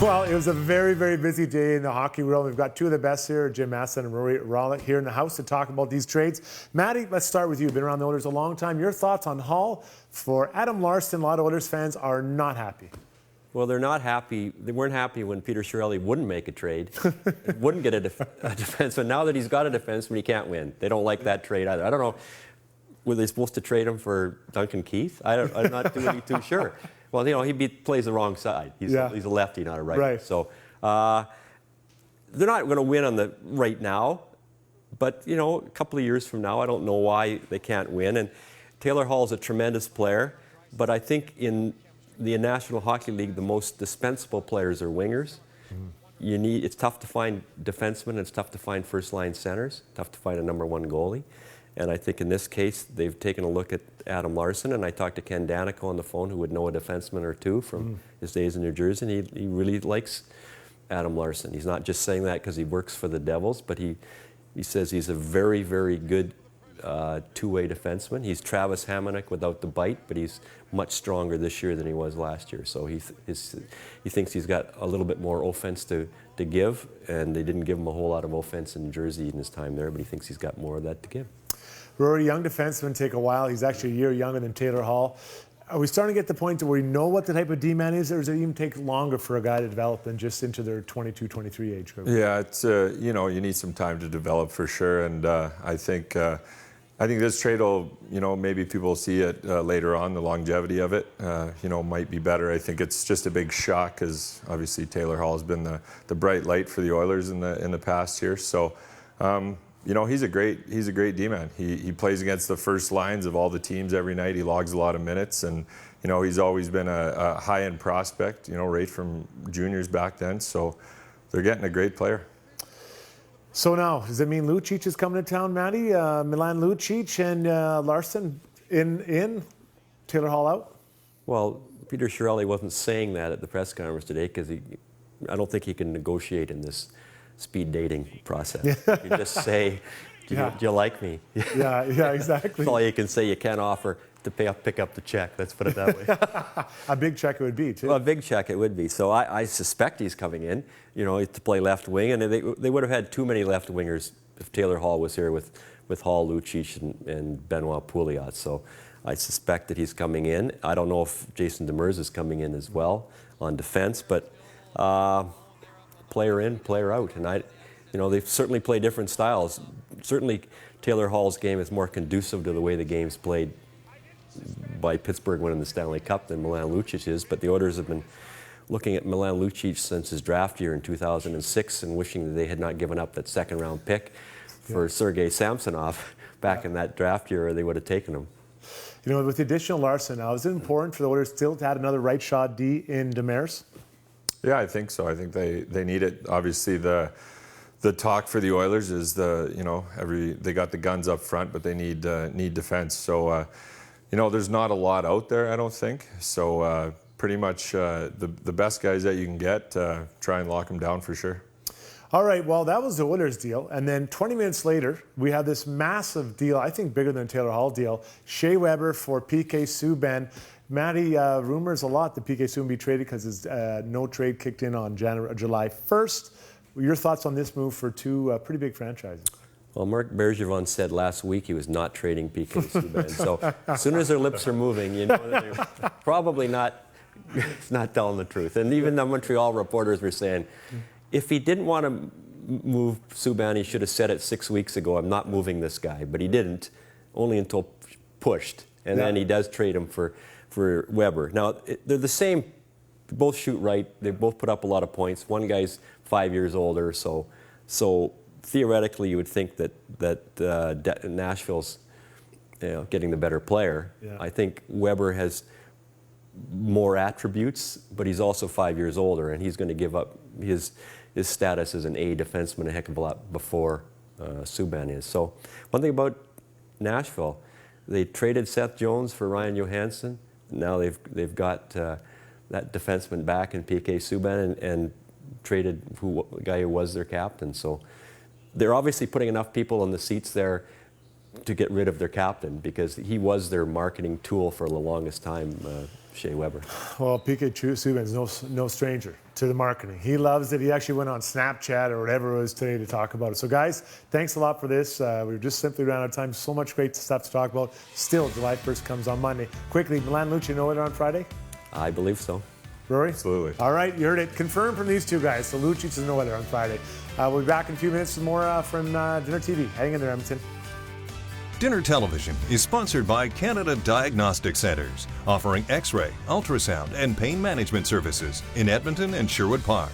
Well, it was a very, very busy day in the hockey world. We've got two of the best here, Jim Matheson and Rory Rawlyk, here in the house to talk about these trades. Matty, let's start with you. You've been around the Oilers a long time. Your thoughts on Hall for Adam Larsson? A lot of Oilers fans are not happy. Well, they're not happy. They weren't happy when Peter Chiarelli wouldn't make a trade, wouldn't get a defenseman. Now that he's got a defenseman, he can't win. They don't like that trade either. I don't know. Were they supposed to trade him for Duncan Keith? I'm not too sure. Well, you know, he plays the wrong side. He's a lefty, not a righty. Right. So they're not going to win on the right now. But, you know, a couple of years from now, I don't know why they can't win. And Taylor Hall is a tremendous player. But I think in the National Hockey League, the most dispensable players are wingers. It's tough to find defensemen. It's tough to find first-line centers. Tough to find a number one goalie. And I think in this case, they've taken a look at Adam Larsson. And I talked to Ken Danico on the phone, who would know a defenseman or two from his days in New Jersey. And he really likes Adam Larsson. He's not just saying that because he works for the Devils, but he says he's a very, very good two-way defenseman. He's Travis Hamonic without the bite, but he's much stronger this year than he was last year. So he thinks he's got a little bit more offense to give, and they didn't give him a whole lot of offense in Jersey in his time there, but he thinks he's got more of that to give. Rory, young defenseman take a while. He's actually a year younger than Taylor Hall. Are we starting to get to the point to where we know what the type of D-man is, or does it even take longer for a guy to develop than just into their 22, 23 age group? Yeah, it's you know, you need some time to develop for sure, and I think this trade will, you know, maybe people will see it later on. The longevity of it, you know, might be better. I think it's just a big shock because obviously Taylor Hall has been the bright light for the Oilers in the past year. So. You know, he's a great D-man. He plays against the first lines of all the teams every night. He logs a lot of minutes, and you know, he's always been a high-end prospect. You know, right from juniors back then. So they're getting a great player. So now, does it mean Lucic is coming to town, Matty? Milan Lucic and Larsson in, Taylor Hall out? Well, Peter Chiarelli wasn't saying that at the press conference today because I don't think he can negotiate in this speed dating process. You just say, do you like me? Yeah, exactly. That's all you can say. You can't offer to pick up the check. Let's put it that way. A big check it would be, too. Well, a big check it would be. So I suspect he's coming in, you know, to play left wing. And they would have had too many left wingers if Taylor Hall was here with Hall, Lucic, and Benoit Pouliot. So I suspect that he's coming in. I don't know if Jason Demers is coming in as well on defense, but player in, player out. And you know, they certainly play different styles. Certainly Taylor Hall's game is more conducive to the way the game's played by Pittsburgh winning the Stanley Cup than Milan Lucic is, but the Oilers have been looking at Milan Lucic since his draft year in 2006 and wishing that they had not given up that second-round pick for Sergei Samsonov back in that draft year, or they would have taken him. You know, with the additional Larsson now, is it important for the Oilers still to add another right shot D in Demers? Yeah, I think so. I think they need it. Obviously, the talk for the Oilers is they got the guns up front, but they need defense. So you know, there's not a lot out there, I don't think. So pretty much the best guys that you can get, try and lock them down for sure. All right, well, that was the Oilers deal. And then 20 minutes later, we had this massive deal, I think bigger than Taylor Hall deal, Shea Weber for PK Subban. Matty, rumors a lot that PK Subban will be traded because his no trade kicked in on July 1st. Your thoughts on this move for two pretty big franchises? Well, Mark Bergevin said last week he was not trading PK Subban. So as soon as their lips are moving, you know that they're probably not telling the truth. And even the Montreal reporters were saying, if he didn't want to move Subban, he should have said it 6 weeks ago, I'm not moving this guy. But he didn't, only until pushed. And then he does trade him for Weber. Now, they're the same. They both shoot right. They both put up a lot of points. One guy's 5 years older, so theoretically you would think that Nashville's getting the better player. Yeah. I think Weber has more attributes, but he's also 5 years older, and he's going to give up his status as an A defenseman a heck of a lot before Subban is. So one thing about Nashville, they traded Seth Jones for Ryan Johansson. Now they've got that defenseman back in PK Subban and traded the guy who was their captain. So they're obviously putting enough people in the seats there to get rid of their captain because he was their marketing tool for the longest time, Shea Weber. Well, PK Subban's no stranger to the marketing. He loves it. He actually went on Snapchat or whatever it was today to talk about it. So guys, thanks a lot for this. We've just simply ran out of time. So much great stuff to talk about. Still, July 1st comes on Monday. Quickly, Milan Lucic, no weather on Friday? I believe so. Rory? Absolutely. All right, you heard it. Confirmed from these two guys. So Lucic is no weather on Friday. We'll be back in a few minutes with more from Dinner TV. Hang in there, Edmonton. Dinner Television is sponsored by Canada Diagnostic Centres, offering X-ray, ultrasound, and pain management services in Edmonton and Sherwood Park.